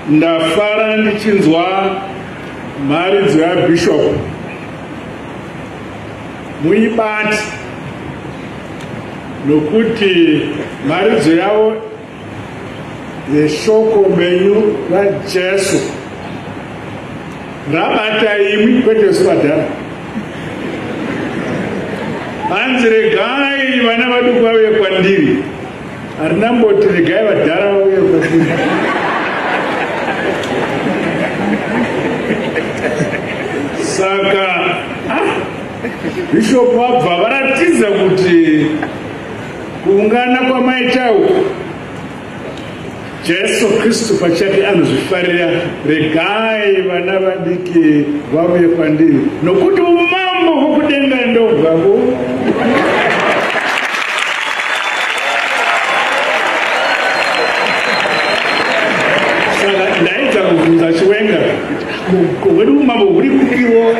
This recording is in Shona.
ndafara ndichinzwa mharidzo yaBishop muibati, nokuti mharidzo yavo yeshoko menyu raJesu rabata imi kwete spadhara. Hanzi regai vana vaduku vauye kwandiri, harina mboti regai vadhara vauye kwandiri. Saka Bishop wabva varatidza kuti kuungana kwamaita uku Jesu Kristu pachake anozvifarira. Regai vana vadiki vauye kwandiri, nokuti umambo hwekudenga ndobvavo. Saka ndaidza kubvunza Hwedenga, wedu umambo huri kupiwo?